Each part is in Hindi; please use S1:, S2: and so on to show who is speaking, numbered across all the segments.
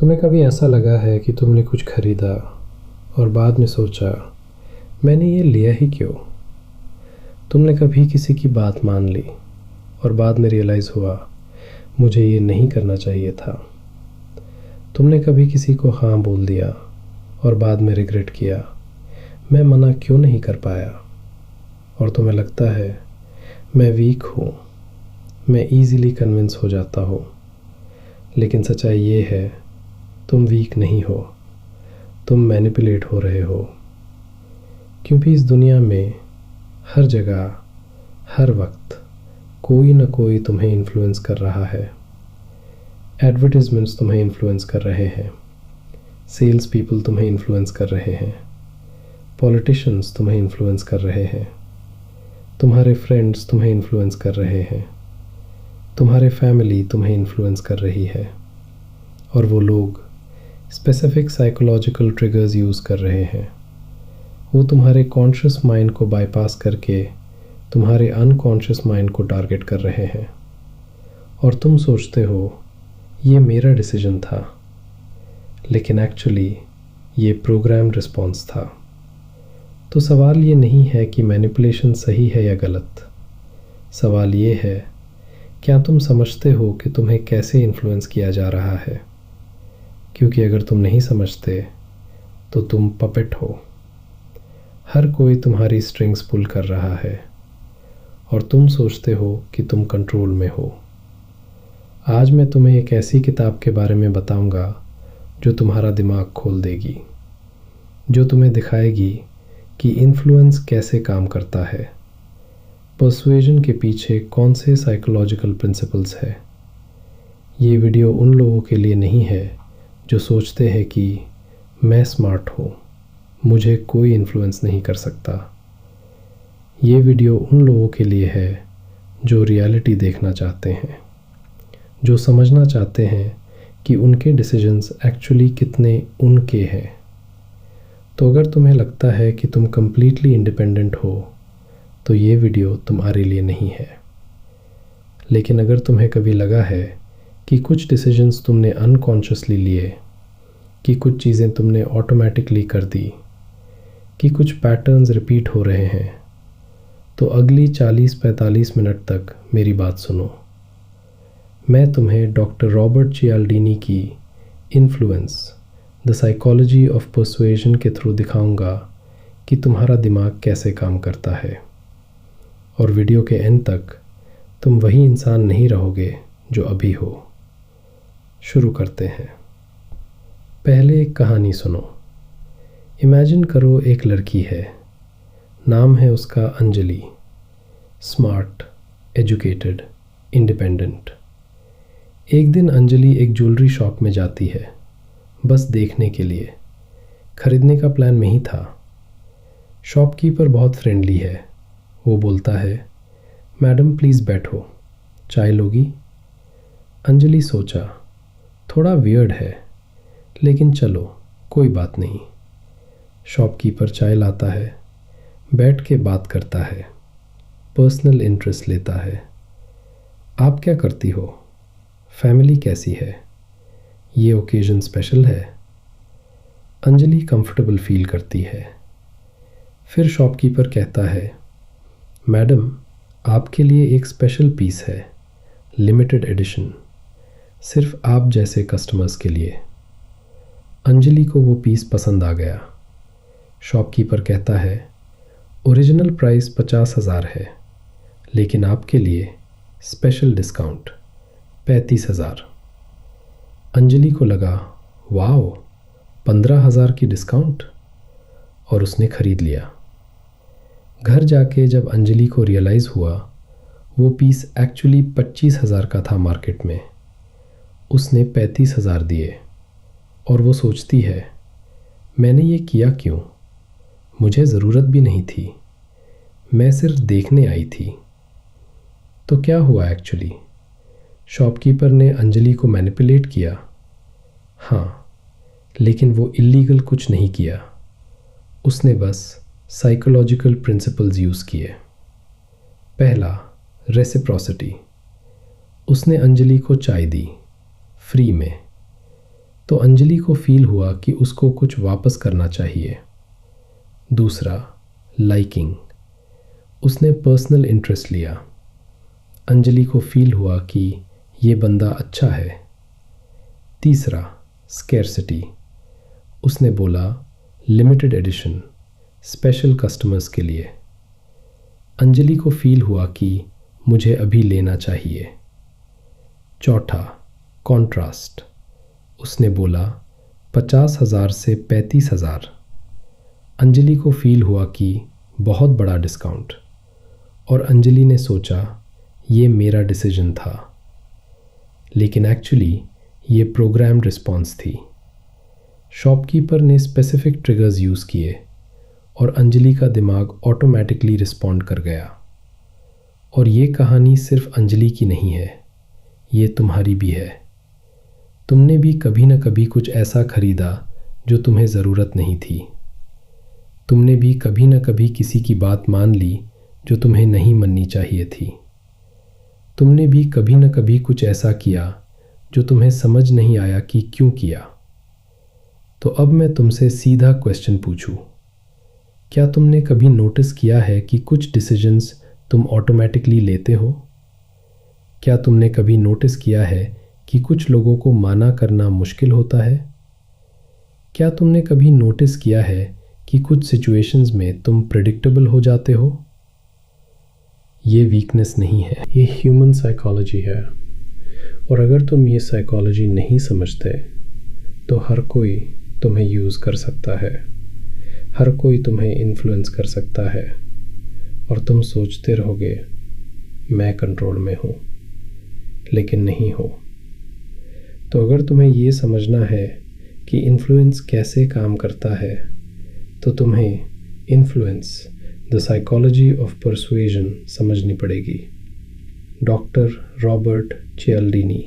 S1: तुम्हें कभी ऐसा लगा है कि तुमने कुछ खरीदा और बाद में सोचा मैंने ये लिया ही क्यों? तुमने कभी किसी की बात मान ली और बाद में रियलाइज़ हुआ मुझे ये नहीं करना चाहिए था। तुमने कभी किसी को हाँ बोल दिया और बाद में रिग्रेट किया मैं मना क्यों नहीं कर पाया। और तुम्हें लगता है मैं वीक हूँ, मैं ईज़िली कन्विंस हो जाता हूँ। लेकिन सच्चाई ये है तुम वीक नहीं हो, तुम मैनिपुलेट हो रहे हो। क्योंकि इस दुनिया में हर जगह हर वक्त कोई ना कोई तुम्हें इन्फ्लुएंस कर रहा है। एडवर्टाइजमेंट्स तुम्हें इन्फ्लुएंस कर रहे हैं, सेल्स पीपल तुम्हें इन्फ्लुएंस कर रहे हैं, पॉलिटिशियंस तुम्हें इन्फ्लुएंस कर रहे हैं, तुम्हारे फ्रेंड्स तुम्हें इन्फ्लुएंस कर रहे हैं, तुम्हारे फैमिली तुम्हें इन्फ्लुएंस कर रही है। और वो लोग स्पेसिफिक साइकोलॉजिकल ट्रिगर्स यूज़ कर रहे हैं। वो तुम्हारे कॉन्शियस माइंड को बाईपास करके तुम्हारे अनकॉन्शियस माइंड को टारगेट कर रहे हैं। और तुम सोचते हो ये मेरा डिसीजन था, लेकिन एक्चुअली ये प्रोग्राम रिस्पॉन्स था। तो सवाल ये नहीं है कि मैनिपुलेशन सही है या गलत। सवाल ये है क्या तुम समझते हो कि तुम्हें कैसे इन्फ्लुएंस किया जा रहा है। क्योंकि अगर तुम नहीं समझते तो तुम पपेट हो। हर कोई तुम्हारी स्ट्रिंग्स पुल कर रहा है और तुम सोचते हो कि तुम कंट्रोल में हो। आज मैं तुम्हें एक ऐसी किताब के बारे में बताऊंगा जो तुम्हारा दिमाग खोल देगी, जो तुम्हें दिखाएगी कि इन्फ्लुएंस कैसे काम करता है, पर्सुएजन के पीछे कौन से साइकोलॉजिकल प्रिंसिपल्स है। ये वीडियो उन लोगों के लिए नहीं है जो सोचते हैं कि मैं स्मार्ट हूँ, मुझे कोई इन्फ्लुएंस नहीं कर सकता। ये वीडियो उन लोगों के लिए है जो रियलिटी देखना चाहते हैं, जो समझना चाहते हैं कि उनके डिसीजंस एक्चुअली कितने उनके हैं। तो अगर तुम्हें लगता है कि तुम कंप्लीटली इंडिपेंडेंट हो तो ये वीडियो तुम्हारे लिए नहीं है। लेकिन अगर तुम्हें कभी लगा है कि कुछ डिसीजंस तुमने अनकॉन्शियसली लिए, कि कुछ चीज़ें तुमने ऑटोमेटिकली कर दी, कि कुछ पैटर्न्स रिपीट हो रहे हैं, तो अगली 40-45 मिनट तक मेरी बात सुनो। मैं तुम्हें डॉक्टर रॉबर्ट चियाल्डिनी की इन्फ्लुएंस द साइकोलॉजी ऑफ पर्सुएजन के थ्रू दिखाऊंगा कि तुम्हारा दिमाग कैसे काम करता है। और वीडियो के एंड तक तुम वही इंसान नहीं रहोगे जो अभी हो। शुरू करते हैं। पहले एक कहानी सुनो। इमेजिन करो एक लड़की है, नाम है उसका अंजलि। Smart, educated, independent. एक दिन अंजलि एक ज्वेलरी शॉप में जाती है, बस देखने के लिए। खरीदने का प्लान नहीं था। शॉपकीपर बहुत फ्रेंडली है। वो बोलता है मैडम प्लीज़ बैठो, चाय लोगी? अंजलि सोचा थोड़ा वियर्ड है, लेकिन चलो कोई बात नहीं। शॉपकीपर चाय लाता है, बैठ के बात करता है, पर्सनल इंटरेस्ट लेता है। आप क्या करती हो? फैमिली कैसी है? ये ओकेजन स्पेशल है? अंजलि कंफर्टेबल फील करती है। फिर शॉपकीपर कहता है मैडम आपके लिए एक स्पेशल पीस है, लिमिटेड एडिशन, सिर्फ आप जैसे कस्टमर्स के लिए। अंजलि को वो पीस पसंद आ गया। शॉपकीपर कहता है ओरिजिनल प्राइस 50,000 है, लेकिन आपके लिए स्पेशल डिस्काउंट 35,000। अंजलि को लगा वाओ 15,000 की डिस्काउंट, और उसने ख़रीद लिया। घर जाके जब अंजलि को रियलाइज़ हुआ वो पीस एक्चुअली 25,000 का था मार्केट में, उसने 35,000 दिए। और वो सोचती है मैंने ये किया क्यों? मुझे ज़रूरत भी नहीं थी, मैं सिर्फ देखने आई थी। तो क्या हुआ एक्चुअली? शॉपकीपर ने अंजलि को मैनिपुलेट किया। हाँ, लेकिन वो इलीगल कुछ नहीं किया। उसने बस साइकोलॉजिकल प्रिंसिपल्स यूज़ किए। पहला, रेसिप्रोसिटी। उसने अंजलि को चाय दी फ्री में। तो अंजलि को फील हुआ कि उसको कुछ वापस करना चाहिए। दूसरा, लाइकिंग। उसने पर्सनल इंटरेस्ट लिया। अंजलि को फील हुआ कि ये बंदा अच्छा है। तीसरा, स्कैर्सिटी। उसने बोला लिमिटेड एडिशन, स्पेशल कस्टमर्स के लिए। अंजलि को फील हुआ कि मुझे अभी लेना चाहिए। चौथा, कॉन्ट्रास्ट। उसने बोला 50,000 से 35,000। अंजलि को फील हुआ कि बहुत बड़ा डिस्काउंट, और अंजलि ने सोचा ये मेरा डिसीजन था। लेकिन एक्चुअली ये प्रोग्राम्ड रिस्पॉन्स थी। शॉपकीपर ने स्पेसिफिक ट्रिगर्स यूज़ किए और अंजलि का दिमाग ऑटोमेटिकली रिस्पॉन्ड कर गया। और ये कहानी सिर्फ अंजलि की नहीं है, ये तुम्हारी भी है। तुमने भी कभी न कभी कुछ ऐसा खरीदा जो तुम्हें ज़रूरत नहीं थी। तुमने भी कभी न कभी किसी की बात मान ली जो तुम्हें नहीं माननी चाहिए थी। तुमने भी कभी न कभी कुछ ऐसा किया जो तुम्हें समझ नहीं आया कि क्यों किया। तो अब मैं तुमसे सीधा क्वेश्चन पूछूं, क्या तुमने कभी नोटिस किया है कि कुछ डिसीजंस तुम ऑटोमेटिकली लेते हो? क्या तुमने कभी नोटिस किया है कि कुछ लोगों को माना करना मुश्किल होता है? क्या तुमने कभी नोटिस किया है कि कुछ सिचुएशंस में तुम प्रेडिक्टेबल हो जाते हो? ये वीकनेस नहीं है, ये ह्यूमन साइकोलॉजी है। और अगर तुम ये साइकोलॉजी नहीं समझते तो हर कोई तुम्हें यूज़ कर सकता है, हर कोई तुम्हें इन्फ्लुएंस कर सकता है, और तुम सोचते रहोगे मैं कंट्रोल में हूँ, लेकिन नहीं हो। तो अगर तुम्हें ये समझना है कि इन्फ्लुएंस कैसे काम करता है, तो तुम्हें इन्फ्लुएंस, द साइकोलॉजी ऑफ परसुएजन समझनी पड़ेगी। डॉक्टर रॉबर्ट चियाल्डिनी,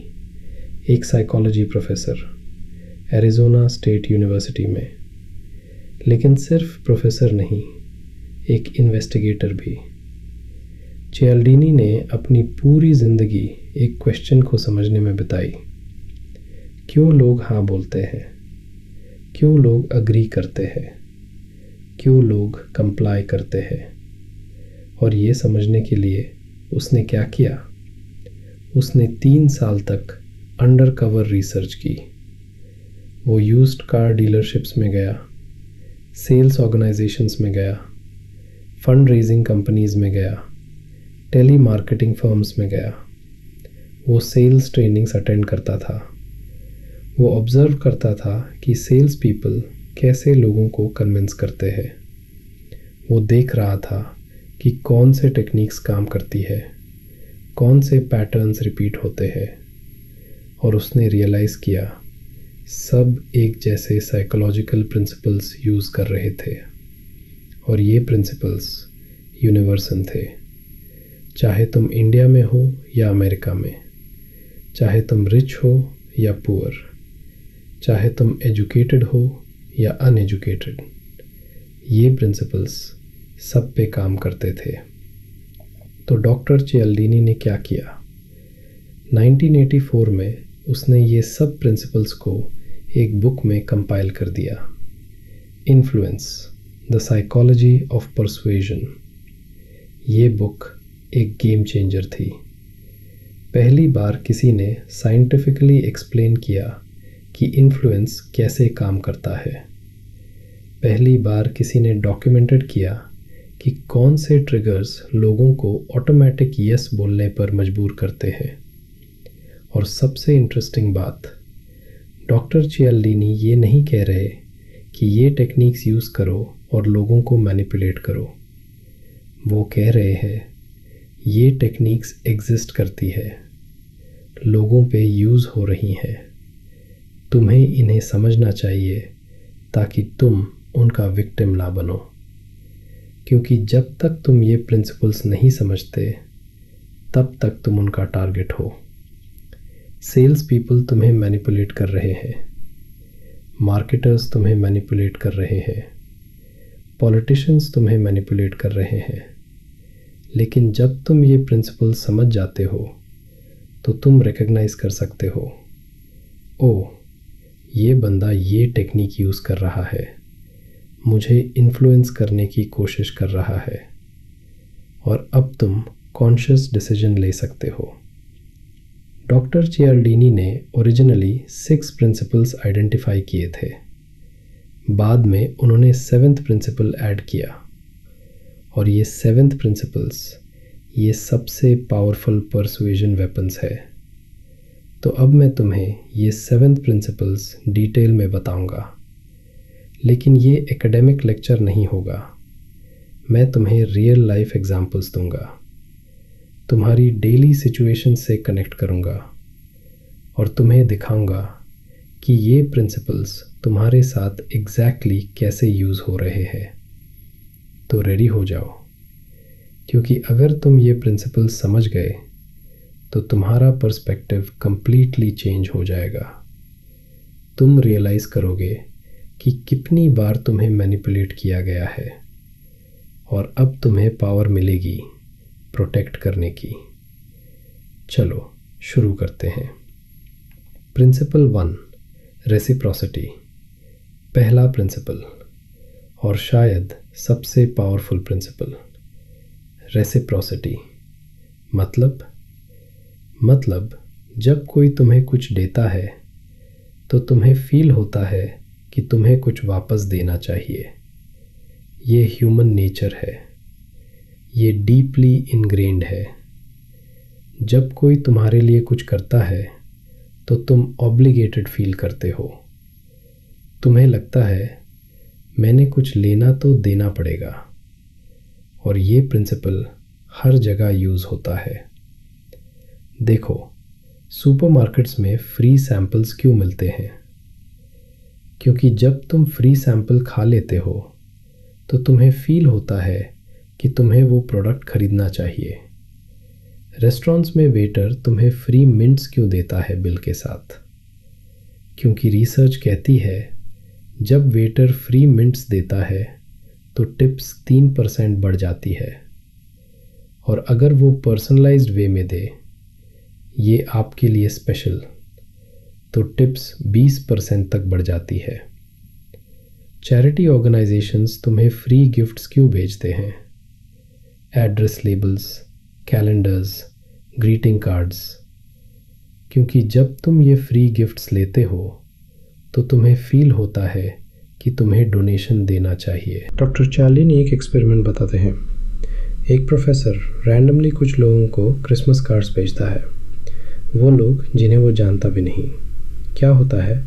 S1: एक psychology professor, Arizona state university में, लेकिन सिर्फ प्रोफेसर नहीं, एक इन्वेस्टिगेटर भी। चियाल्डिनी ने अपनी पूरी ज़िंदगी एक क्वेश्चन को समझने में बिताई। क्यों लोग हाँ बोलते हैं? क्यों लोग अग्री करते हैं? क्यों लोग कंप्लाई करते हैं? और ये समझने के लिए उसने क्या किया? उसने 3 साल तक अंडर कवर रिसर्च की। वो यूज्ड कार डीलरशिप्स में गया, सेल्स ऑर्गेनाइजेशंस में गया, फंड रेजिंग कंपनीज़ में गया, टेली मार्केटिंग फर्म्स में गया। वो सेल्स ट्रेनिंग्स अटेंड करता था। वो ऑब्ज़र्व करता था कि सेल्स पीपल कैसे लोगों को कन्विंस करते हैं। वो देख रहा था कि कौन से टेक्निक्स काम करती है, कौन से पैटर्न्स रिपीट होते हैं, और उसने रियलाइज़ किया सब एक जैसे साइकोलॉजिकल प्रिंसिपल्स यूज़ कर रहे थे, और ये प्रिंसिपल्स यूनिवर्सल थे। चाहे तुम इंडिया में हो या अमेरिका में, चाहे तुम रिच हो या पुअर, चाहे तुम एजुकेटेड हो या अनएजुकेटेड, ये प्रिंसिपल्स सब पे काम करते थे। तो डॉक्टर चियाल्डिनी ने क्या किया? 1984 में उसने ये सब प्रिंसिपल्स को एक बुक में कंपाइल कर दिया, इन्फ्लुएंस, द साइकोलॉजी ऑफ परसुएजन। ये बुक एक गेम चेंजर थी। पहली बार किसी ने साइंटिफिकली एक्सप्लेन किया कि इन्फ्लुएंस कैसे काम करता है। पहली बार किसी ने डॉक्यूमेंटेड किया कि कौन से ट्रिगर्स लोगों को ऑटोमेटिक यस बोलने पर मजबूर करते हैं। और सबसे इंटरेस्टिंग बात, डॉक्टर चियाल्डिनी ये नहीं कह रहे कि ये टेक्निक्स यूज़ करो और लोगों को मैनिपुलेट करो। वो कह रहे हैं ये टेक्निक्स एग्जिस्ट करती है, लोगों पे यूज़ हो रही हैं, तुम्हें इन्हें समझना चाहिए ताकि तुम उनका विक्टिम ना बनो। क्योंकि जब तक तुम ये प्रिंसिपल्स नहीं समझते तब तक तुम उनका टारगेट हो। सेल्स पीपल तुम्हें मैनिपुलेट कर रहे हैं, मार्केटर्स तुम्हें मैनिपुलेट कर रहे हैं, पॉलिटिशियंस तुम्हें मैनिपुलेट कर रहे हैं। लेकिन जब तुम ये प्रिंसिपल समझ जाते हो तो तुम रिकग्नाइज कर सकते हो, ओह ये बंदा ये टेक्निक यूज़ कर रहा है, मुझे इन्फ्लुएंस करने की कोशिश कर रहा है, और अब तुम कॉन्शियस डिसीजन ले सकते हो। डॉक्टर चियाल्डिनी ने ओरिजिनली 6 प्रिंसिपल्स आइडेंटिफाई किए थे। बाद में उन्होंने 7th प्रिंसिपल ऐड किया, और ये 7th प्रिंसिपल्स ये सबसे पावरफुल परसुएजन वेपन्स है। तो अब मैं तुम्हें ये 7th प्रिंसिपल्स डिटेल में बताऊंगा, लेकिन ये एकेडमिक लेक्चर नहीं होगा। मैं तुम्हें रियल लाइफ एग्जांपल्स दूंगा, तुम्हारी डेली सिचुएशन से कनेक्ट करूंगा, और तुम्हें दिखाऊंगा कि ये प्रिंसिपल्स तुम्हारे साथ एग्जैक्टली कैसे यूज़ हो रहे हैं। तो रेडी हो जाओ, क्योंकि अगर तुम ये प्रिंसिपल्स समझ गए तो तुम्हारा पर्सपेक्टिव कंप्लीटली चेंज हो जाएगा। तुम रियलाइज़ करोगे कि कितनी बार तुम्हें मैनिपुलेट किया गया है, और अब तुम्हें पावर मिलेगी प्रोटेक्ट करने की। चलो शुरू करते हैं। Principal 1, reciprocity. पहला प्रिंसिपल, और शायद सबसे पावरफुल प्रिंसिपल, रेसिप्रोसिटी। मतलब जब कोई तुम्हें कुछ देता है तो तुम्हें फील होता है कि तुम्हें कुछ वापस देना चाहिए। ये ह्यूमन नेचर है, ये डीपली इनग्रेन्ड है। जब कोई तुम्हारे लिए कुछ करता है तो तुम ऑब्लिगेटेड फील करते हो। तुम्हें लगता है मैंने कुछ लेना तो देना पड़ेगा, और ये प्रिंसिपल हर जगह यूज़ होता है। देखो, सुपरमार्केट्स में फ्री सैंपल्स क्यों मिलते हैं? क्योंकि जब तुम फ्री सैंपल खा लेते हो तो तुम्हें फील होता है कि तुम्हें वो प्रोडक्ट खरीदना चाहिए। रेस्टोरेंट्स में वेटर तुम्हें फ्री मिंट्स क्यों देता है बिल के साथ? क्योंकि रिसर्च कहती है जब वेटर फ्री मिंट्स देता है तो टिप्स 3% बढ़ जाती है, और अगर वो पर्सनलाइज्ड वे में दे, ये आपके लिए स्पेशल, तो टिप्स 20% तक बढ़ जाती है। चैरिटी ऑर्गेनाइजेशंस तुम्हें फ्री गिफ्ट्स क्यों भेजते हैं? Address labels, calendars, greeting cards. क्योंकि जब तुम ये फ्री गिफ्ट्स लेते हो तो तुम्हें फील होता है कि तुम्हें डोनेशन देना चाहिए। डॉक्टर चियाल्डिनी एक एक्सपेरिमेंट बताते हैं। एक प्रोफेसर रैंडमली कुछ लोगों को क्रिसमस कार्ड्स भेजता है, वो लोग जिन्हें वो जानता भी नहीं। क्या होता है,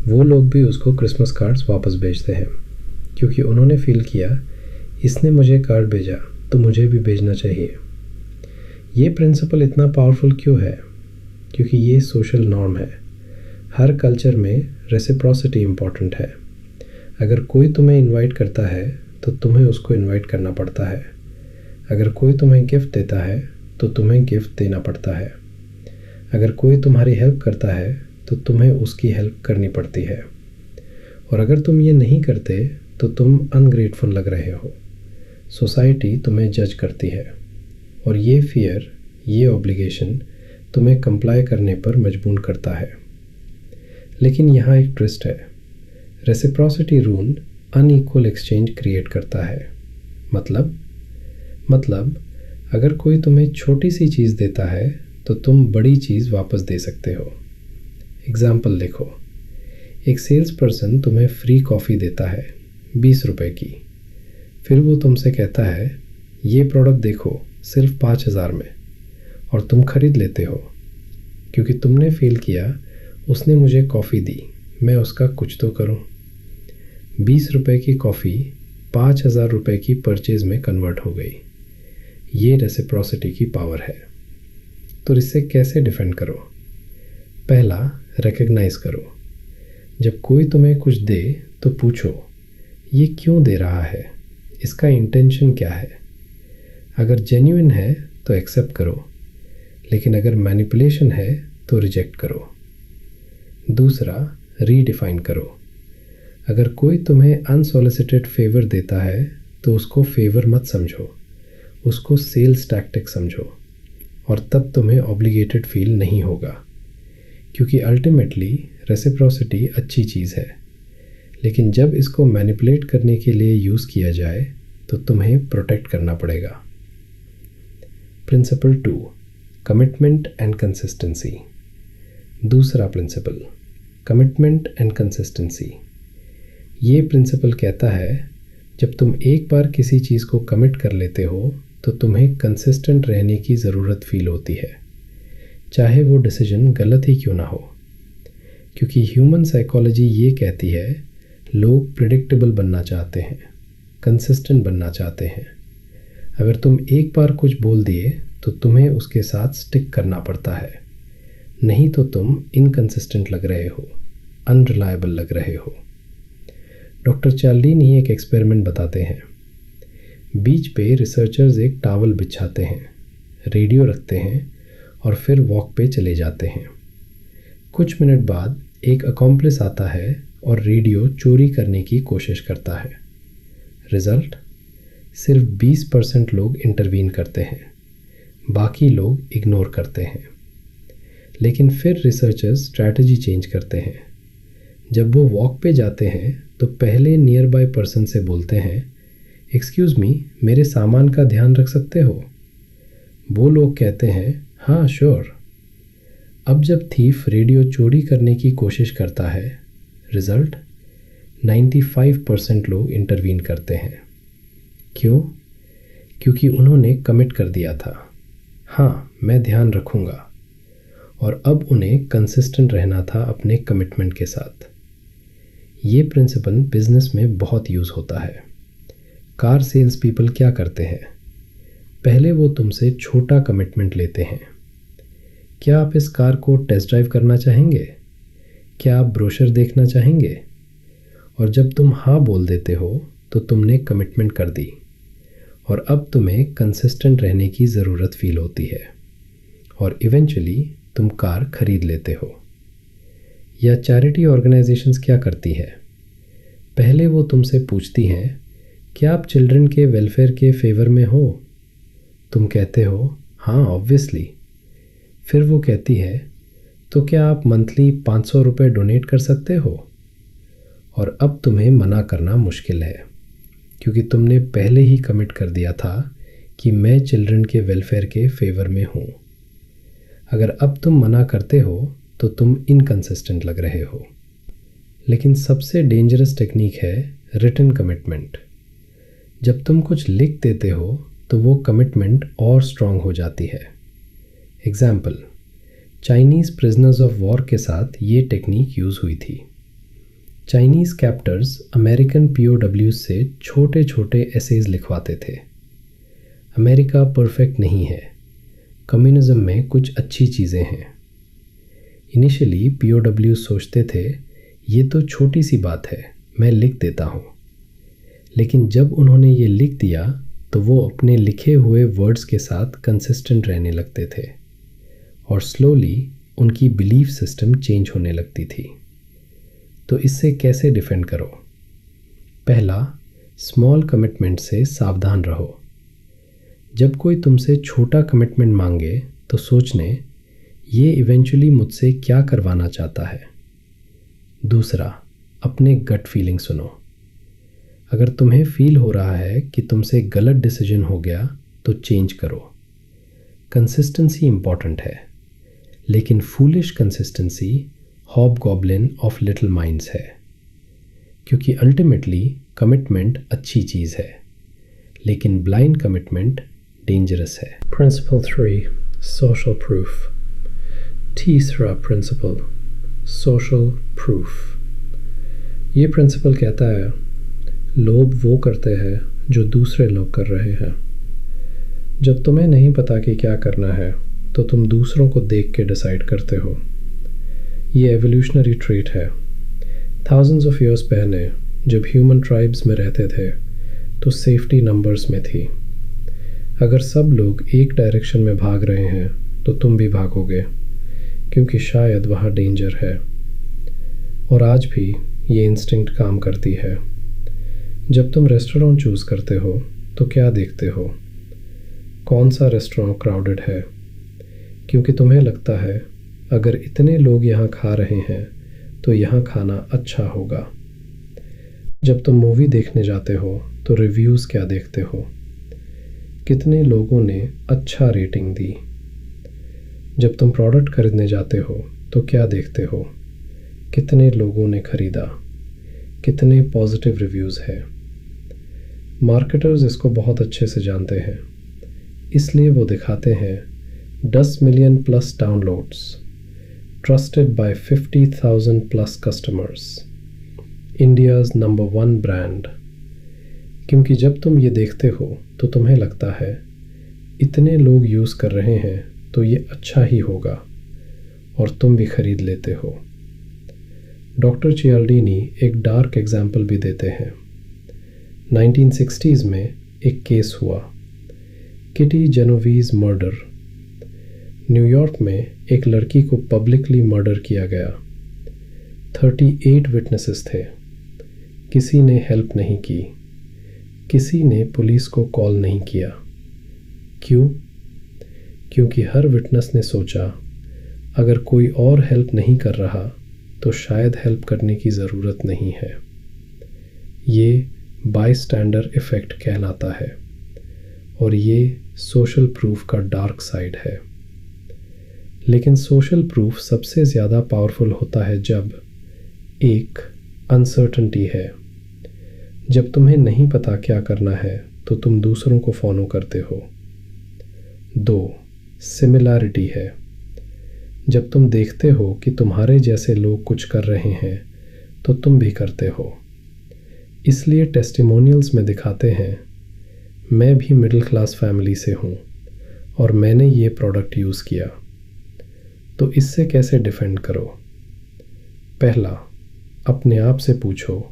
S1: वो लोग भी उसको क्रिसमस कार्ड्स वापस भेजते हैं, क्योंकि उन्होंने फील किया इसने मुझे कार्ड भेजा तो मुझे भी भेजना चाहिए। ये प्रिंसिपल इतना पावरफुल क्यों है? क्योंकि ये सोशल नॉर्म है। हर कल्चर में रेसिप्रोसिटी इम्पॉर्टेंट है। अगर कोई तुम्हें इनवाइट करता है तो तुम्हें उसको इनवाइट करना पड़ता है। अगर कोई तुम्हें गिफ्ट देता है तो तुम्हें गिफ्ट देना पड़ता है। अगर कोई तुम्हारी हेल्प करता है तो तुम्हें उसकी हेल्प करनी पड़ती है। और अगर तुम ये नहीं करते तो तुम अनग्रेटफुल लग रहे हो। सोसाइटी तुम्हें जज करती है, और ये फियर, ये ऑब्लिगेशन तुम्हें कंप्लाई करने पर मजबूर करता है। लेकिन यहाँ एक ट्विस्ट है। Reciprocity rule unequal exchange create करता है। मतलब अगर कोई तुम्हें छोटी सी चीज़ देता है तो तुम बड़ी चीज़ वापस दे सकते हो। एग्जाम्पल देखो, एक सेल्स पर्सन तुम्हें फ्री कॉफ़ी देता है 20 रुपए की। फिर वो तुमसे कहता है ये प्रोडक्ट देखो सिर्फ 5000 में, और तुम खरीद लेते हो क्योंकि तुमने फील किया उसने मुझे कॉफ़ी दी, मैं उसका कुछ तो करूं। 20 रुपए की कॉफ़ी 5000 रुपए की परचेज़ में कन्वर्ट हो गई। ये रेसिप्रोसिटी की पावर है। तो इससे कैसे डिफेंड करो? पहला, रिकग्नाइज़ करो। जब कोई तुम्हें कुछ दे तो पूछो ये क्यों दे रहा है, इसका इंटेंशन क्या है। अगर जेन्युइन है तो एक्सेप्ट करो, लेकिन अगर मैनिपुलेशन है तो रिजेक्ट करो। दूसरा, रीडिफाइन करो। अगर कोई तुम्हें अनसॉलिसिटेड फेवर देता है तो उसको फेवर मत समझो, उसको सेल्स टैक्टिक समझो, और तब तुम्हें ऑब्लिगेटेड फील नहीं होगा। क्योंकि अल्टीमेटली रेसिप्रोसिटी अच्छी चीज़ है, लेकिन जब इसको मैनिपुलेट करने के लिए यूज़ किया जाए तो तुम्हें प्रोटेक्ट करना पड़ेगा। Principle 2, commitment and consistency. दूसरा प्रिंसिपल, कमिटमेंट एंड कंसिस्टेंसी। ये प्रिंसिपल कहता है जब तुम एक बार किसी चीज़ को कमिट कर लेते हो तो तुम्हें कंसिस्टेंट रहने की ज़रूरत फील होती है, चाहे वो डिसीजन गलत ही क्यों ना हो। क्योंकि ह्यूमन साइकोलॉजी ये कहती है लोग प्रिडिक्टेबल बनना चाहते हैं, कंसिस्टेंट बनना चाहते हैं। अगर तुम एक बार कुछ बोल दिए तो तुम्हें उसके साथ स्टिक करना पड़ता है, नहीं तो तुम इनकंसिस्टेंट लग रहे हो, अनरिलायबल लग रहे हो। डॉक्टर चार्लिन ही एक एक्सपेरिमेंट बताते हैं। बीच पे रिसर्चर्स एक टॉवल बिछाते हैं, रेडियो रखते हैं और फिर वॉक पे चले जाते हैं। कुछ मिनट बाद एक अकॉम्प्लिस आता है और रेडियो चोरी करने की कोशिश करता है। रिज़ल्ट, सिर्फ 20% लोग इंटरवीन करते हैं, बाकी लोग इग्नोर करते हैं। लेकिन फिर रिसर्चर्स स्ट्रैटेजी चेंज करते हैं। जब वो वॉक पे जाते हैं तो पहले नियर बाय पर्सन से बोलते हैं, एक्सक्यूज़ मी, मेरे सामान का ध्यान रख सकते हो? वो लोग कहते हैं, हाँ श्योर। अब जब थीफ रेडियो चोरी करने की कोशिश करता है, रिज़ल्ट 95% लोग इंटरवीन करते हैं। क्यों? क्योंकि उन्होंने कमिट कर दिया था, हाँ मैं ध्यान रखूँगा, और अब उन्हें कंसिस्टेंट रहना था अपने कमिटमेंट के साथ। ये प्रिंसिपल बिजनेस में बहुत यूज़ होता है। कार सेल्स पीपल क्या करते हैं? पहले वो तुमसे छोटा कमिटमेंट लेते हैं। क्या आप इस कार को टेस्ट ड्राइव करना चाहेंगे? क्या आप ब्रोशर देखना चाहेंगे? और जब तुम हाँ बोल देते हो तो तुमने कमिटमेंट कर दी, और अब तुम्हें कंसिस्टेंट रहने की ज़रूरत फील होती है, और इवेंचुअली तुम कार खरीद लेते हो। या चैरिटी ऑर्गेनाइजेशंस क्या करती है? पहले वो तुमसे पूछती हैं, क्या आप चिल्ड्रन के वेलफेयर के फेवर में हो? तुम कहते हो, हाँ ऑब्वियसली। फिर वो कहती है, तो क्या आप मंथली 500 रुपये डोनेट कर सकते हो? और अब तुम्हें मना करना मुश्किल है, क्योंकि तुमने पहले ही कमिट कर दिया था कि मैं चिल्ड्रन के वेलफेयर के फेवर में हूँ। अगर अब तुम मना करते हो तो तुम इनकंसिस्टेंट लग रहे हो। लेकिन सबसे डेंजरस टेक्निक है रिटन कमिटमेंट। जब तुम कुछ लिख देते हो तो वो कमिटमेंट और स्ट्रांग हो जाती है। Example, Chinese prisoners of war के साथ ये टेक्निक यूज़ हुई थी। चाइनीज़ कैप्टर्स अमेरिकन POWs से छोटे छोटे एसेज लिखवाते थे। अमेरिका परफेक्ट नहीं है, कम्युनिज्म में कुछ अच्छी चीज़ें हैं। इनिशियली POWs सोचते थे ये तो छोटी सी बात है, मैं लिख देता हूँ। लेकिन जब उन्होंने ये लिख दिया तो वो अपने लिखे हुए वर्ड्स के साथ कंसिस्टेंट रहने लगते थे, और स्लोली उनकी बिलीफ सिस्टम चेंज होने लगती थी। तो इससे कैसे डिफेंड करो? पहला, स्मॉल कमिटमेंट से सावधान रहो। जब कोई तुमसे छोटा कमिटमेंट मांगे तो सोचने, ये इवेंचुअली मुझसे क्या करवाना चाहता है। दूसरा, अपने गट फीलिंग सुनो। अगर तुम्हें फील हो रहा है कि तुमसे गलत डिसीजन हो गया तो चेंज करो। कंसिस्टेंसी इम्पॉर्टेंट है, लेकिन foolish consistency hobgoblin of little minds है, क्योंकि अल्टीमेटली कमिटमेंट अच्छी चीज़ है, लेकिन ब्लाइंड कमिटमेंट डेंजरस है। Principle 3, social proof. तीसरा प्रिंसिपल, सोशल प्रूफ। ये प्रिंसिपल कहता है लोग वो करते हैं जो दूसरे लोग कर रहे हैं। जब तुम्हें नहीं पता कि क्या करना है तो तुम दूसरों को देख के डिसाइड करते हो। ये एवोल्यूशनरी ट्रेट है। थाउजेंड्स ऑफ ईयर्स पहले जब ह्यूमन ट्राइब्स में रहते थे तो सेफ्टी नंबर्स में थी। अगर सब लोग एक डायरेक्शन में भाग रहे हैं तो तुम भी भागोगे, क्योंकि शायद वहाँ डेंजर है। और आज भी ये इंस्टिंक्ट काम करती है। जब तुम रेस्टोरेंट चूज़ करते हो तो क्या देखते हो? कौन सा रेस्टोरेंट क्राउडेड है? क्योंकि तुम्हें लगता है अगर इतने लोग यहाँ खा रहे हैं तो यहाँ खाना अच्छा होगा। जब तुम मूवी देखने जाते हो तो रिव्यूज़ क्या देखते हो? कितने लोगों ने अच्छा रेटिंग दी? जब तुम प्रोडक्ट खरीदने जाते हो तो क्या देखते हो? कितने लोगों ने खरीदा? कितने पॉजिटिव रिव्यूज़ है? मार्केटर्स इसको बहुत अच्छे से जानते हैं, इसलिए वो दिखाते हैं 10 million plus downloads, trusted bye 50,000 plus customers, India's number 1 brand. क्योंकि जब तुम ये देखते हो तो तुम्हें लगता है इतने लोग यूज़ कर रहे हैं तो ये अच्छा ही होगा, और तुम भी खरीद लेते हो। डॉक्टर चियाल्डीनी एक डार्क एग्जाम्पल भी देते हैं। 1960s में एक केस हुआ, किटी जेनोवीज मर्डर। न्यूयॉर्क में एक लड़की को पब्लिकली मर्डर किया गया। 38 विटनेसेस थे। किसी ने हेल्प नहीं की, किसी ने पुलिस को कॉल नहीं किया। क्यों? क्योंकि हर विटनेस ने सोचा अगर कोई और हेल्प नहीं कर रहा तो शायद हेल्प करने की ज़रूरत नहीं है। ये बायस्टैंडर इफ़ेक्ट कहलाता है, और ये सोशल प्रूफ का डार्क साइड है। लेकिन सोशल प्रूफ सबसे ज़्यादा पावरफुल होता है जब एक अनसर्टेनिटी है। जब तुम्हें नहीं पता क्या करना है तो तुम दूसरों को फॉलो करते हो। 2. सिमिलैरिटी है। जब तुम देखते हो कि तुम्हारे जैसे लोग कुछ कर रहे हैं तो तुम भी करते हो। इसलिए टेस्टिमोनियल्स में दिखाते हैं मैं भी मिडिल क्लास फैमिली से हूँ और मैंने ये प्रोडक्ट यूज़ किया। तो इससे कैसे डिफेंड करो? पहला, अपने आप से पूछो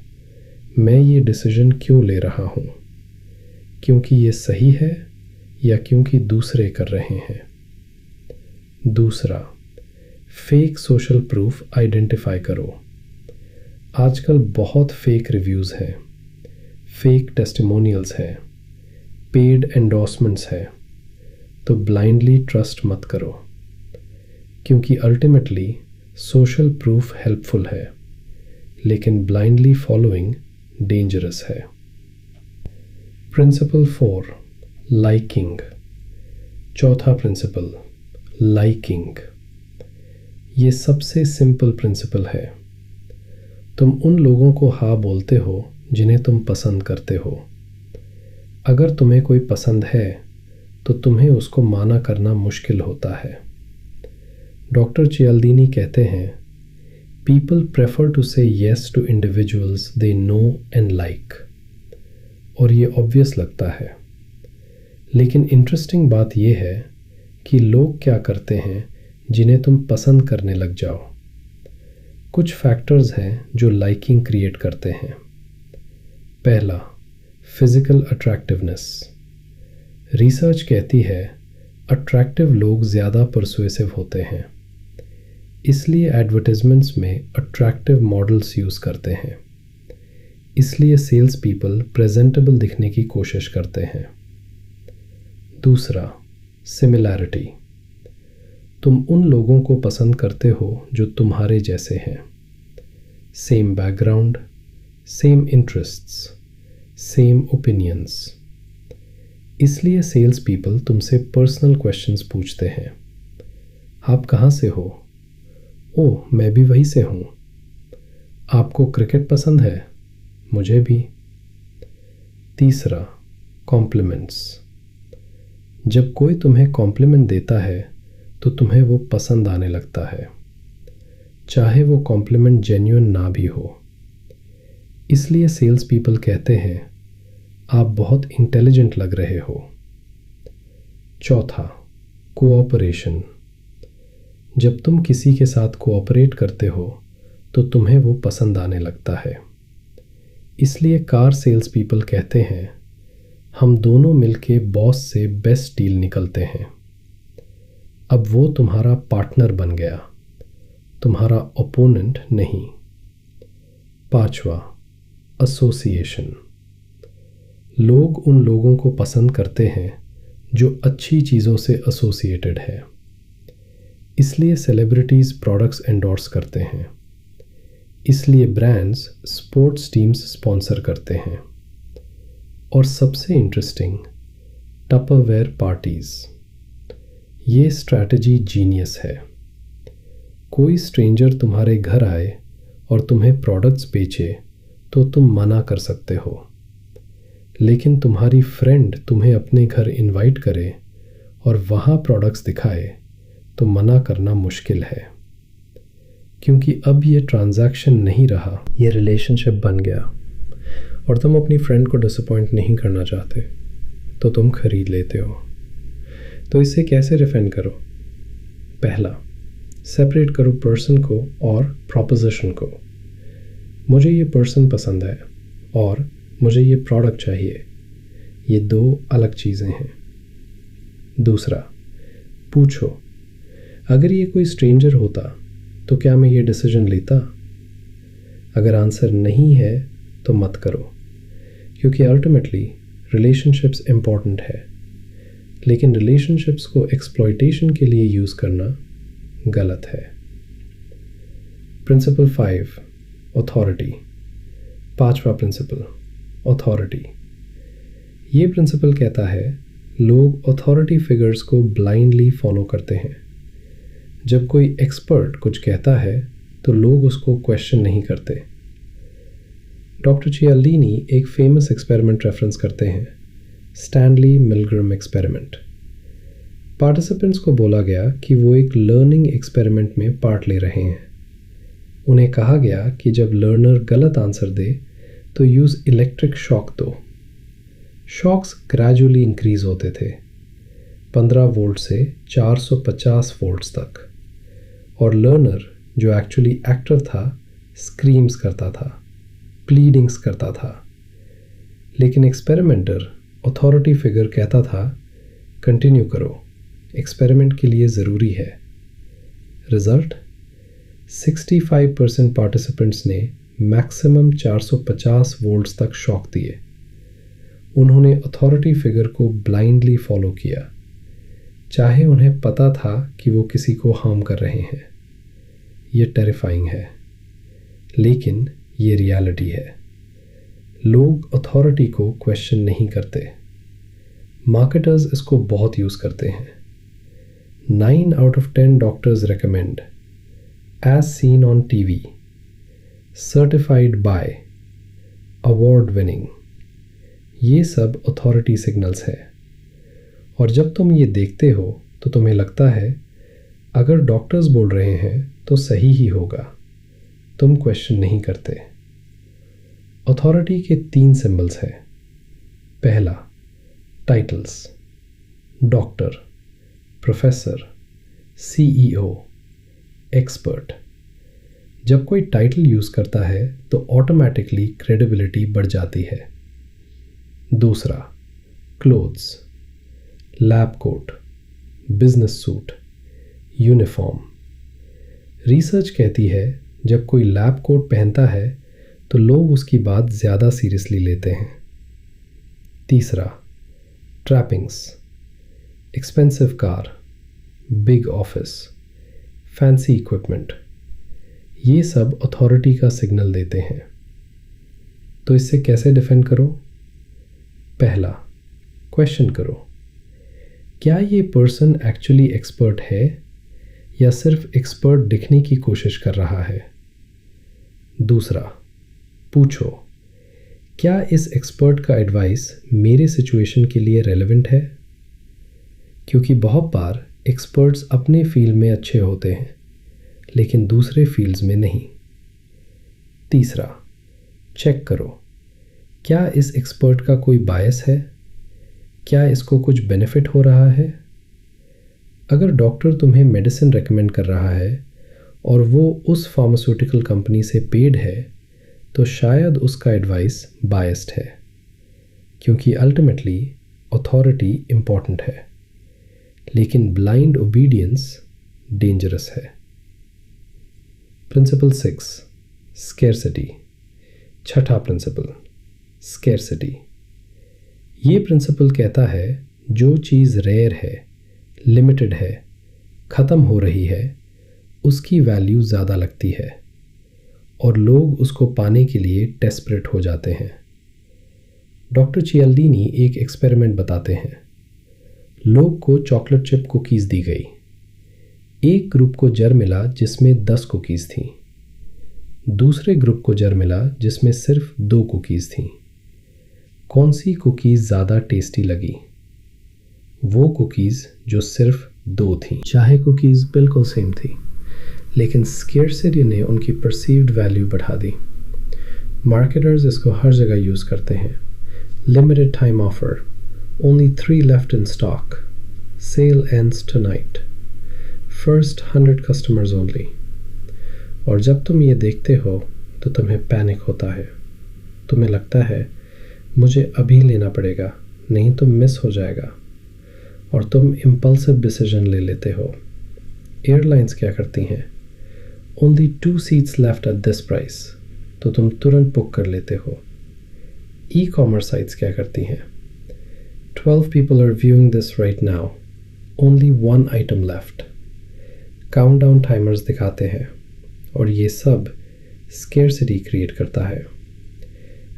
S1: मैं ये डिसीजन क्यों ले रहा हूँ? क्योंकि ये सही है या क्योंकि दूसरे कर रहे हैं? दूसरा, फेक सोशल प्रूफ आइडेंटिफाई करो। आजकल बहुत फेक रिव्यूज़ हैं, फेक टेस्टिमोनियल्स हैं, पेड एंडोर्समेंट्स हैं। तो ब्लाइंडली ट्रस्ट मत करो, क्योंकि अल्टीमेटली सोशल प्रूफ हेल्पफुल है, लेकिन ब्लाइंडली फॉलोइंग डेंजरस है। Principle 4, liking. चौथा प्रिंसिपल, लाइकिंग। ये सबसे सिंपल प्रिंसिपल है। तुम उन लोगों को हाँ बोलते हो जिन्हें तुम पसंद करते हो। अगर तुम्हें कोई पसंद है तो तुम्हें उसको माना करना मुश्किल होता है। डॉक्टर चियाल्डीनी कहते हैं people prefer to say yes to individuals they know and like. और ये ऑब्वियस लगता है, लेकिन इंटरेस्टिंग बात यह है कि लोग क्या करते हैं जिन्हें तुम पसंद करने लग जाओ। कुछ फैक्टर्स हैं जो लाइकिंग क्रिएट करते हैं। पहला, फिजिकल अट्रैक्टिवनेस। रिसर्च कहती है अट्रैक्टिव लोग ज़्यादा परसुएसिव होते हैं, इसलिए एडवर्टाइजमेंट्स में अट्रैक्टिव मॉडल्स यूज़ करते हैं। इसलिए सेल्स पीपल प्रेजेंटेबल दिखने की कोशिश करते हैं। दूसरा, सिमिलैरिटी। तुम उन लोगों को पसंद करते हो जो तुम्हारे जैसे हैं। Same background, same interests, same opinions. इसलिए सेल्स पीपल तुमसे पर्सनल क्वेश्चंस पूछते हैं। आप कहाँ से हो? ओह, मैं भी वहीं से हूँ। आपको क्रिकेट पसंद है? मुझे भी। तीसरा, कॉम्प्लीमेंट्स। जब कोई तुम्हें कॉम्प्लीमेंट देता है तो तुम्हें वो पसंद आने लगता है, चाहे वो कॉम्प्लीमेंट जेन्युइन ना भी हो। इसलिए सेल्स पीपल कहते हैं आप बहुत इंटेलिजेंट लग रहे हो। चौथा, कोऑपरेशन। जब तुम किसी के साथ कोऑपरेट करते हो तो तुम्हें वो पसंद आने लगता है। इसलिए कार सेल्स पीपल कहते हैं हम दोनों मिलके बॉस से बेस्ट डील निकलते हैं। अब वो तुम्हारा पार्टनर बन गया, तुम्हारा ओपोनेंट नहीं। पांचवा, एसोसिएशन। लोग उन लोगों को पसंद करते हैं जो अच्छी चीज़ों से एसोसिएटेड है। इसलिए सेलिब्रिटीज़ प्रोडक्ट्स एंडोर्स करते हैं। इसलिए ब्रांड्स स्पोर्ट्स टीम्स स्पॉन्सर करते हैं। और सबसे इंटरेस्टिंग, टपरवेयर पार्टीज। ये स्ट्रैटेजी जीनियस है। कोई स्ट्रेंजर तुम्हारे घर आए और तुम्हें प्रोडक्ट्स बेचे तो तुम मना कर सकते हो, लेकिन तुम्हारी फ्रेंड तुम्हें अपने घर इनवाइट करे और वहाँ प्रोडक्ट्स दिखाए तो मना करना मुश्किल है, क्योंकि अब ये ट्रांजैक्शन नहीं रहा, ये रिलेशनशिप बन गया। और तुम अपनी फ्रेंड को डिसअपॉइंट नहीं करना चाहते तो तुम खरीद लेते हो। तो इसे कैसे डिफेंड करो? पहला, सेपरेट करो पर्सन को और प्रोपोजिशन को। मुझे ये पर्सन पसंद है और मुझे ये प्रोडक्ट चाहिए, ये दो अलग चीज़ें हैं। दूसरा, पूछो, अगर ये कोई स्ट्रेंजर होता तो क्या मैं ये डिसीजन लेता? अगर आंसर नहीं है तो मत करो, क्योंकि अल्टीमेटली रिलेशनशिप्स इम्पॉर्टेंट है, लेकिन रिलेशनशिप्स को एक्सप्लॉयटेशन के लिए यूज़ करना गलत है। Principle 5, authority. पांचवा प्रिंसिपल, अथॉरिटी। ये प्रिंसिपल कहता है लोग अथॉरिटी फिगर्स को ब्लाइंडली फॉलो करते हैं। जब कोई एक्सपर्ट कुछ कहता है तो लोग उसको क्वेश्चन नहीं करते। डॉक्टर चियाल्डीनी एक फेमस एक्सपेरिमेंट रेफरेंस करते हैं, स्टैनली मिलग्रम एक्सपेरिमेंट। पार्टिसिपेंट्स को बोला गया कि वो एक लर्निंग एक्सपेरिमेंट में पार्ट ले रहे हैं। उन्हें कहा गया कि जब लर्नर गलत आंसर दे तो यूज़ इलेक्ट्रिक शॉक दो। शॉक्स ग्रेजुअली इंक्रीज होते थे, 15 वोल्ट से 450 वोल्ट्स तक, और लर्नर जो एक्चुअली एक्टर था स्क्रीम्स करता था, प्लीडिंग्स करता था। लेकिन एक्सपेरिमेंटर, अथॉरिटी फिगर, कहता था कंटिन्यू करो, एक्सपेरिमेंट के लिए ज़रूरी है। रिजल्ट, 65% पार्टिसिपेंट्स ने मैक्सिमम 450 वोल्ट्स तक शॉक दिए। उन्होंने अथॉरिटी फिगर को ब्लाइंडली फॉलो किया, चाहे उन्हें पता था कि वो किसी को हार्म कर रहे हैं। ये टेरिफाइंग है, लेकिन ये रियलिटी है। लोग अथॉरिटी को क्वेश्चन नहीं करते। मार्केटर्स इसको बहुत यूज़ करते हैं। 9 out of 10 doctors recommend, as seen on TV, certified by, award winning। ये सब अथॉरिटी सिग्नल्स है। और जब तुम ये देखते हो तो तुम्हें लगता है अगर डॉक्टर्स बोल रहे हैं तो सही ही होगा, तुम क्वेश्चन नहीं करते। अथॉरिटी के 3 सिंबल्स हैं। पहला, titles, doctor, professor, CEO, expert. जब कोई टाइटल यूज़ करता है तो ऑटोमेटिकली क्रेडिबिलिटी बढ़ जाती है। दूसरा, clothes, lab coat, business suit, uniform. Research कहती है जब कोई लैब कोट पहनता है तो लोग उसकी बात ज़्यादा सीरियसली लेते हैं। तीसरा, trappings, expensive car, big office, fancy equipment. ये सब अथॉरिटी का सिग्नल देते हैं। तो इससे कैसे डिफेंड करो? पहला, क्वेश्चन करो, क्या ये पर्सन एक्चुअली एक्सपर्ट है या सिर्फ एक्सपर्ट दिखने की कोशिश कर रहा है? दूसरा, पूछो, क्या इस एक्सपर्ट का एडवाइस मेरे सिचुएशन के लिए रेलेवेंट है? क्योंकि बहुत बार एक्सपर्ट्स अपने फील्ड में अच्छे होते हैं लेकिन दूसरे फील्ड्स में नहीं। तीसरा, चेक करो, क्या इस एक्सपर्ट का कोई बायस है? क्या इसको कुछ बेनिफिट हो रहा है? अगर डॉक्टर तुम्हें मेडिसिन रेकमेंड कर रहा है और वो उस फार्मास्यूटिकल कंपनी से पेड है तो शायद उसका एडवाइस बायस्ड है, क्योंकि अल्टीमेटली अथॉरिटी इम्पॉर्टेंट है, लेकिन ब्लाइंड ओबीडियंस डेंजरस है। Principle 6, scarcity. छठा प्रिंसिपल, स्केर्सिटी। ये प्रिंसिपल कहता है जो चीज़ रेयर है, लिमिटेड है, ख़त्म हो रही है, उसकी वैल्यू ज़्यादा लगती है। और लोग उसको पाने के लिए डेस्परेट हो जाते हैं। डॉक्टर चियाल्डीनी एक एक्सपेरिमेंट बताते हैं। लोग को चॉकलेट चिप कुकीज़ दी गई। एक ग्रुप को जर मिला जिसमें 10 कुकीज़ थीं। दूसरे ग्रुप को जर मिला जिसमें सिर्फ 2 कुकीज़ थीं। कौन सी कुकीज़ ज़्यादा टेस्टी लगी? वो कुकीज़ जो सिर्फ 2 थीं। चाहे कुकीज़ बिल्कुल सेम थी, लेकिन स्केर्सिटी ने उनकी परसीव्ड वैल्यू बढ़ा दी। मार्केटर्स इसको हर जगह यूज़ करते हैं। Limited time offer, only 3 left in stock, sale ends tonight, first 100 customers only. और जब तुम ये देखते हो तो तुम्हें पैनिक होता है। तुम्हें लगता है मुझे अभी लेना पड़ेगा, नहीं तो मिस हो जाएगा, और तुम इम्पल्सिव डिसीजन ले लेते हो। एयरलाइंस क्या करती हैं? Only 2 seats left at this price, तो तुम तुरंत बुक कर लेते हो। ई कॉमर्स साइट्स क्या करती हैं? 12 people are viewing this right now, only 1 item left, countdown timers दिखाते हैं, और ये सब स्केर्सिटी क्रिएट करता है।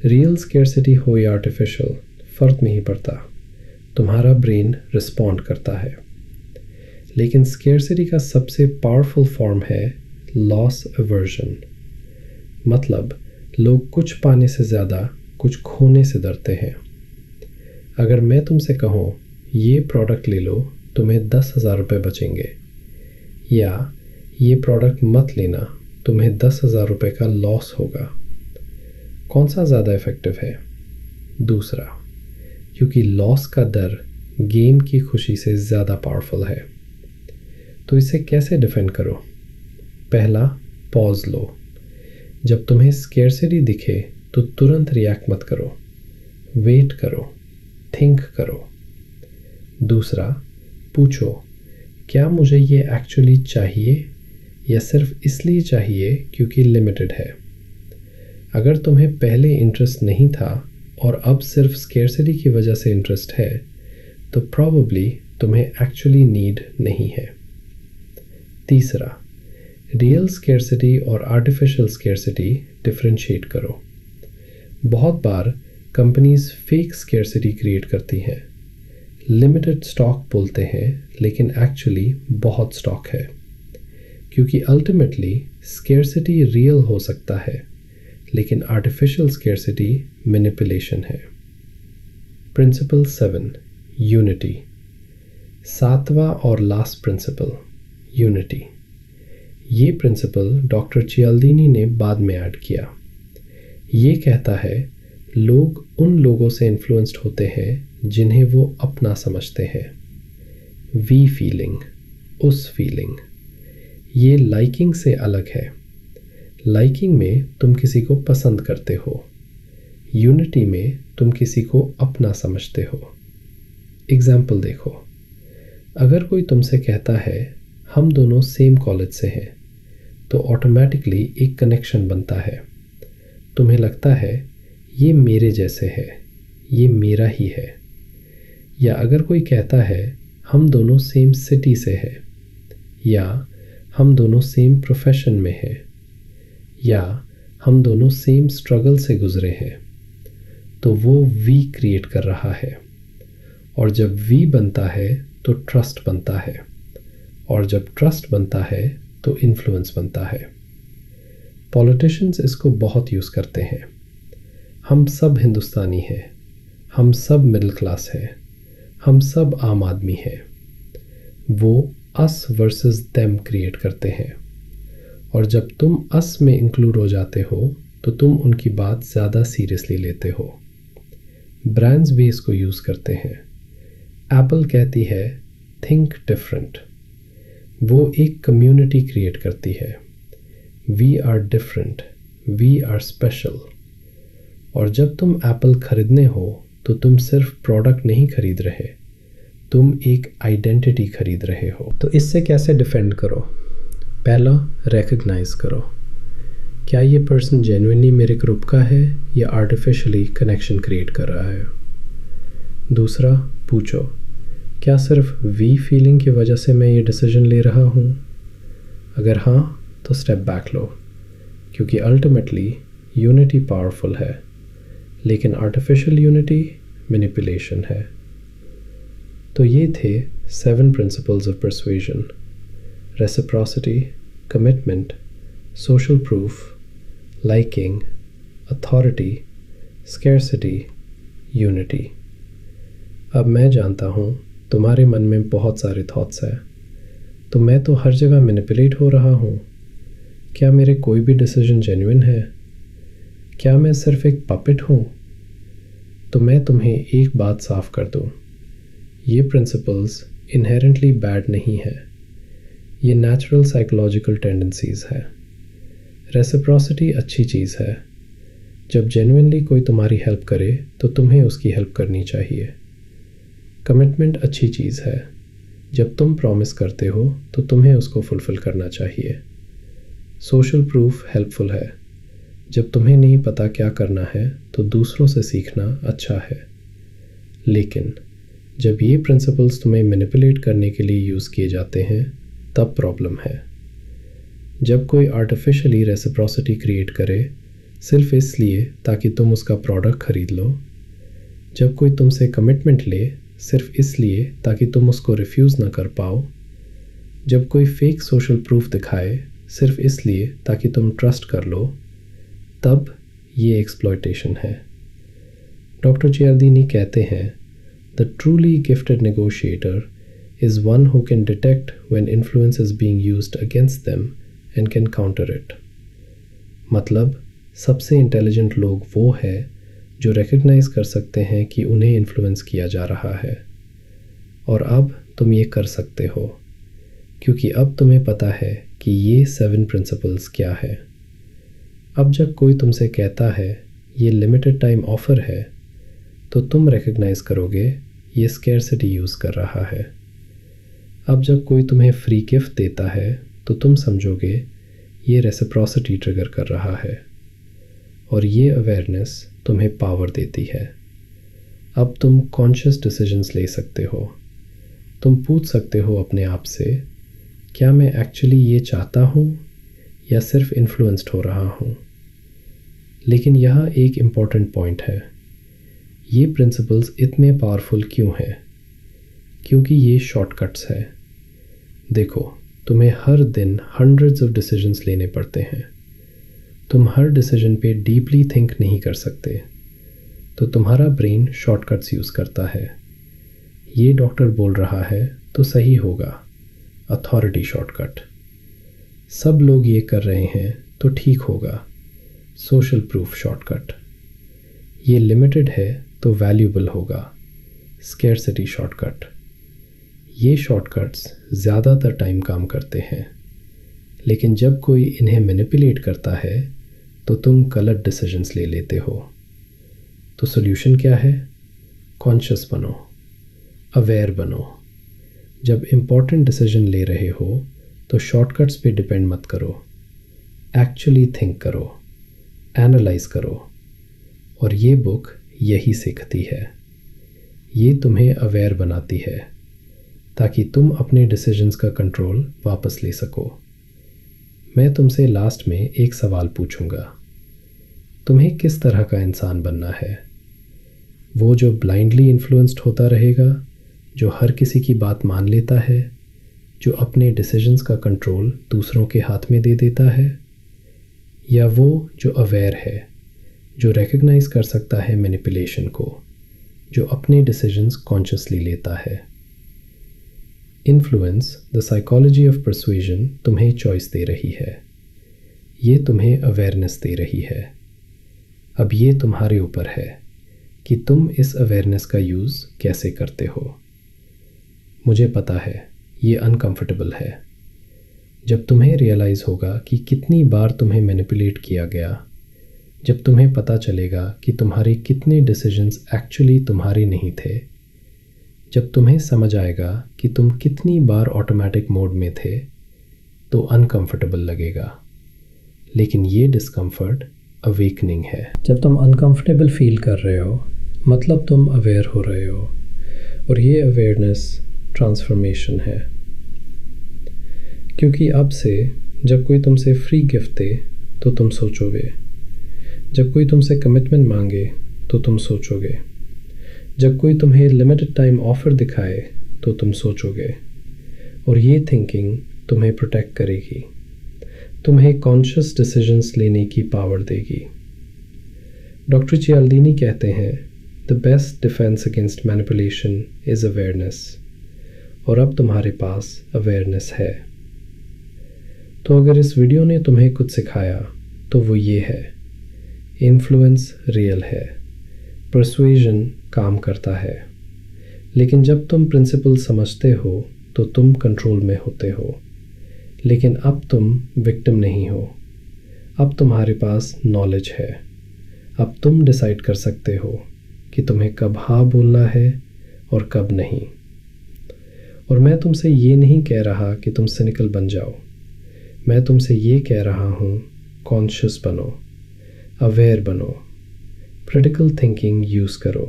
S1: रियल स्केर्सिटी हो या आर्टिफिशियल, फ़र्क नहीं पड़ता, तुम्हारा ब्रेन रिस्पॉन्ड करता है। लेकिन स्केर्सिटी का सबसे पावरफुल फॉर्म है लॉस अवर्जन। मतलब लोग कुछ पाने से ज़्यादा कुछ खोने से डरते हैं। अगर मैं तुमसे कहूँ ये प्रोडक्ट ले लो, तुम्हें 10,000 रुपये बचेंगे, या ये प्रोडक्ट मत लेना, तुम्हें 10,000 रुपये का लॉस होगा, कौन सा ज़्यादा इफ़ेक्टिव है? दूसरा, क्योंकि लॉस का डर गेम की खुशी से ज़्यादा पावरफुल है। तो इसे कैसे डिफेंड करो? पहला, पॉज लो। जब तुम्हें स्केर्सिटी दिखे तो तुरंत रिएक्ट मत करो, वेट करो, थिंक करो। दूसरा, पूछो क्या मुझे ये एक्चुअली चाहिए या सिर्फ इसलिए चाहिए क्योंकि लिमिटेड है। अगर तुम्हें पहले इंटरेस्ट नहीं था और अब सिर्फ स्केर्सिटी की वजह से इंटरेस्ट है, तो प्रॉबेबली तुम्हें एक्चुअली नीड नहीं है। तीसरा, रियल स्केर्सिटी और आर्टिफिशियल स्केर्सिटी डिफरेंशिएट करो। बहुत बार कंपनीज फेक स्केर्सिटी क्रिएट करती हैं। लिमिटेड स्टॉक बोलते हैं, लेकिन एक्चुअली बहुत स्टॉक है, क्योंकि अल्टीमेटली स्केर्सिटी रियल हो सकता है, लेकिन आर्टिफिशियल स्केर्सिटी मैनिपुलेशन है। Principle 7, unity. 7वां और लास्ट प्रिंसिपल, यूनिटी। ये प्रिंसिपल डॉक्टर चियाल्डीनी ने बाद में ऐड किया। ये कहता है लोग उन लोगों से इन्फ्लुएंस्ड होते हैं जिन्हें वो अपना समझते हैं। वी फीलिंग, उस फीलिंग, ये लाइकिंग से अलग है। लाइकिंग में तुम किसी को पसंद करते हो, यूनिटी में तुम किसी को अपना समझते हो। एग्जाम्पल देखो, अगर कोई तुमसे कहता है हम दोनों सेम कॉलेज से हैं, तो ऑटोमेटिकली एक कनेक्शन बनता है। तुम्हें लगता है ये मेरे जैसे है, ये मेरा ही है। या अगर कोई कहता है हम दोनों सेम सिटी से हैं, या हम दोनों सेम प्रोफेशन में हैं, या हम दोनों सेम स्ट्रगल से गुजरे हैं, तो वो वी क्रिएट कर रहा है। और जब वी बनता है तो ट्रस्ट बनता है, और जब ट्रस्ट बनता है तो इन्फ्लुएंस बनता है। पॉलिटिशियंस इसको बहुत यूज़ करते हैं। हम सब हिंदुस्तानी हैं, हम सब मिडिल क्लास हैं, हम सब आम आदमी हैं। वो अस वर्सेस देम क्रिएट करते हैं, और जब तुम अस में इंक्लूड हो जाते हो तो तुम उनकी बात ज़्यादा सीरियसली लेते हो। ब्रांड्स भी इसको यूज़ करते हैं। एप्पल कहती है थिंक डिफरेंट। वो एक कम्युनिटी क्रिएट करती है। We are different, we are special. और जब तुम एप्पल खरीदने हो तो तुम सिर्फ प्रोडक्ट नहीं खरीद रहे, तुम एक आइडेंटिटी खरीद रहे हो। तो इससे कैसे डिफेंड करो? पहला, रिकग्नाइज करो, क्या ये पर्सन जेन्युइनली मेरे ग्रुप का है या आर्टिफिशियली कनेक्शन क्रिएट कर रहा है। दूसरा, पूछो क्या सिर्फ वी फीलिंग की वजह से मैं ये डिसीजन ले रहा हूँ। अगर हाँ, तो स्टेप बैक लो, क्योंकि अल्टीमेटली यूनिटी पावरफुल है, लेकिन आर्टिफिशियल यूनिटी मैनिपुलेशन है। तो ये थे 7 principles of persuasion: reciprocity, commitment, social proof, liking, authority, scarcity, unity. अब मैं जानता हूँ तुम्हारे मन में बहुत सारे थॉट्स हैं, तो मैं तो हर जगह मैनिपुलेट हो रहा हूँ। क्या मेरे कोई भी डिसीजन जेन्युइन है? क्या मैं सिर्फ एक पपेट हूँ? तो मैं तुम्हें एक बात साफ कर दूँ, ये प्रिंसिपल्स इनहेरेंटली बैड नहीं है, ये नेचुरल साइकोलॉजिकल टेंडेंसीज़ है। रेसिप्रोसिटी अच्छी चीज़ है। जब जेन्युइनली कोई तुम्हारी हेल्प करे तो तुम्हें उसकी हेल्प करनी चाहिए। कमिटमेंट अच्छी चीज़ है। जब तुम प्रॉमिस करते हो तो तुम्हें उसको फुलफ़िल करना चाहिए। सोशल प्रूफ हेल्पफुल है। जब तुम्हें नहीं पता क्या करना है तो दूसरों से सीखना अच्छा है। लेकिन जब ये प्रिंसिपल्स तुम्हें मैनिपुलेट करने के लिए यूज़ किए जाते हैं तब प्रॉब्लम है। जब कोई आर्टिफिशियली रेसिप्रोसिटी क्रिएट करे सिर्फ इसलिए ताकि तुम उसका प्रोडक्ट खरीद लो, जब कोई तुमसे कमिटमेंट ले सिर्फ इसलिए ताकि तुम उसको रिफ्यूज़ ना कर पाओ, जब कोई फेक सोशल प्रूफ दिखाए सिर्फ इसलिए ताकि तुम ट्रस्ट कर लो, तब ये एक्सप्लॉयटेशन है। डॉक्टर चियारदीनी कहते हैं, the truly gifted negotiator is one who can detect when influence is being used against them and can counter it. मतलब सबसे इंटेलिजेंट लोग वो है जो रिकग्नाइज कर सकते हैं कि उन्हें इन्फ्लुएंस किया जा रहा है। और अब तुम ये कर सकते हो क्योंकि अब तुम्हें पता है कि ये 7 प्रिंसिपल्स क्या है। अब जब कोई तुमसे कहता है ये लिमिटेड टाइम ऑफ़र है तो तुम रिकग्नाइज करोगे ये स्कैर्सिटी यूज़ कर रहा है। अब जब कोई तुम्हें फ्री गिफ्ट देता है तो तुम समझोगे ये रेसिप्रोसिटी ट्रिगर कर रहा है। और ये अवेयरनेस तुम्हें पावर देती है। अब तुम कॉन्शियस डिसीजंस ले सकते हो। तुम पूछ सकते हो अपने आप से, क्या मैं एक्चुअली ये चाहता हूँ या सिर्फ इन्फ्लुएंस्ड हो रहा हूँ? लेकिन यहाँ एक इम्पॉर्टेंट पॉइंट है, ये प्रिंसिपल्स इतने पावरफुल क्यों हैं? क्योंकि ये शॉर्टकट्स हैं। देखो, तुम्हें हर दिन हंड्रेड्स ऑफ डिसीजंस लेने पड़ते हैं। तुम हर डिसीजन पे डीपली थिंक नहीं कर सकते, तो तुम्हारा ब्रेन शॉर्टकट्स यूज़ करता है। ये डॉक्टर बोल रहा है तो सही होगा, अथॉरिटी शॉर्टकट। सब लोग ये कर रहे हैं तो ठीक होगा, सोशल प्रूफ शॉर्टकट। ये लिमिटेड है तो वैल्यूबल होगा, स्कैर्सिटी शॉर्टकट। ये शॉर्टकट्स ज़्यादातर टाइम काम करते हैं, लेकिन जब कोई इन्हें मैनिपुलेट करता है तो तुम गलत डिसीजंस ले लेते हो। तो सॉल्यूशन क्या है? कॉन्शियस बनो, अवेयर बनो। जब इम्पॉर्टेंट डिसीजन ले रहे हो तो शॉर्टकट्स पे डिपेंड मत करो, एक्चुअली थिंक करो, एनालाइज करो। और ये बुक यही सीखती है। ये तुम्हें अवेयर बनाती है ताकि तुम अपने डिसीजंस का कंट्रोल वापस ले सको। मैं तुमसे लास्ट में एक सवाल पूछूंगा, तुम्हें किस तरह का इंसान बनना है? वो जो ब्लाइंडली इन्फ्लुएंस्ड होता रहेगा, जो हर किसी की बात मान लेता है, जो अपने डिसीजंस का कंट्रोल दूसरों के हाथ में दे देता है, या वो जो अवेयर है, जो रिकग्नाइज कर सकता है मैनिपुलेशन को, जो अपने डिसीजंस कॉन्शियसली लेता है? इन्फ्लुएंस, द साइकोलॉजी ऑफ परसुएजन तुम्हें चॉइस दे रही है। ये तुम्हें अवेयरनेस दे रही है। अब ये तुम्हारे ऊपर है कि तुम इस अवेयरनेस का यूज़ कैसे करते हो। मुझे पता है ये अनकंफर्टेबल है। जब तुम्हें रियलाइज़ होगा कि कितनी बार तुम्हें मैनिपुलेट किया गया, जब तुम्हें पता चलेगा कि तुम्हारे कितने डिसीजंस एक्चुअली तुम्हारे नहीं थे, जब तुम्हें समझ आएगा कि तुम कितनी बार ऑटोमेटिक मोड में थे, तो अनकंफर्टेबल लगेगा। लेकिन ये डिस्कम्फर्ट अवेकनिंग है। जब तुम अनकंफर्टेबल फील कर रहे हो मतलब तुम अवेयर हो रहे हो, और ये अवेयरनेस ट्रांसफॉर्मेशन है। क्योंकि अब से जब कोई तुमसे फ्री गिफ्ट दे तो तुम सोचोगे। जब कोई तुमसे कमिटमेंट मांगे तो तुम सोचोगे। जब कोई तुम्हें लिमिटेड टाइम ऑफर दिखाए तो तुम सोचोगे। और ये थिंकिंग तुम्हें प्रोटेक्ट करेगी, तुम्हें कॉन्शियस डिसीजंस लेने की पावर देगी। डॉक्टर चियाल्दीनी कहते हैं, the best defence against manipulation is awareness. और अब तुम्हारे पास अवेयरनेस है। तो अगर इस वीडियो ने तुम्हें कुछ सिखाया तो वो ये है, इन्फ्लुएंस रियल है, परसुएजन काम करता है। लेकिन जब तुम प्रिंसिपल समझते हो तो तुम कंट्रोल में होते हो। लेकिन अब तुम विक्टिम नहीं हो। अब तुम्हारे पास नॉलेज है। अब तुम डिसाइड कर सकते हो कि तुम्हें कब हाँ बोलना है और कब नहीं। और मैं तुमसे ये नहीं कह रहा कि तुम सिनिकल बन जाओ। मैं तुमसे ये कह रहा हूँ, कॉन्शियस बनो, अवेयर बनो, क्रिटिकल थिंकिंग यूज़ करो।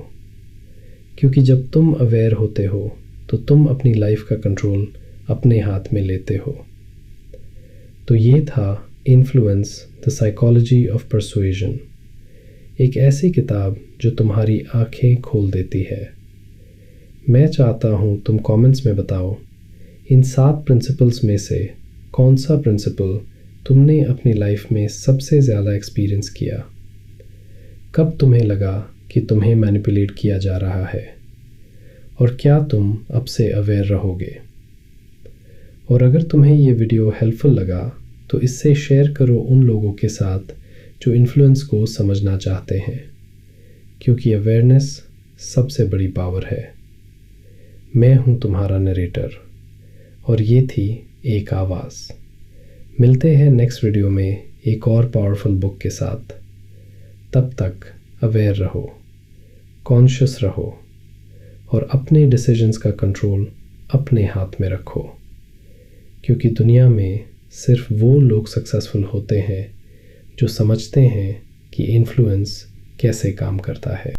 S1: क्योंकि जब तुम अवेयर होते हो तो तुम अपनी लाइफ का कंट्रोल अपने हाथ में लेते हो। तो ये था इन्फ्लुएंस द साइकोलॉजी ऑफ परसुएजन, एक ऐसी किताब जो तुम्हारी आंखें खोल देती है। मैं चाहता हूँ तुम कमेंट्स में बताओ, इन 7 प्रिंसिपल्स में से कौन सा प्रिंसिपल तुमने अपनी लाइफ में सबसे ज़्यादा एक्सपीरियंस किया। कब तुम्हें लगा कि तुम्हें मैनिपुलेट किया जा रहा है, और क्या तुम अब से अवेयर रहोगे। और अगर तुम्हें ये वीडियो हेल्पफुल लगा तो इससे शेयर करो उन लोगों के साथ जो इन्फ्लुएंस को समझना चाहते हैं, क्योंकि अवेयरनेस सबसे बड़ी पावर है। मैं हूँ तुम्हारा नरेटर और ये थी एक आवाज़। मिलते हैं नेक्स्ट वीडियो में एक और पावरफुल बुक के साथ। तब तक अवेयर रहो, कॉन्शियस रहो और अपने डिसीजंस का कंट्रोल अपने हाथ में रखो। क्योंकि दुनिया में सिर्फ वो लोग सक्सेसफुल होते हैं जो समझते हैं कि इन्फ्लुएंस कैसे काम करता है।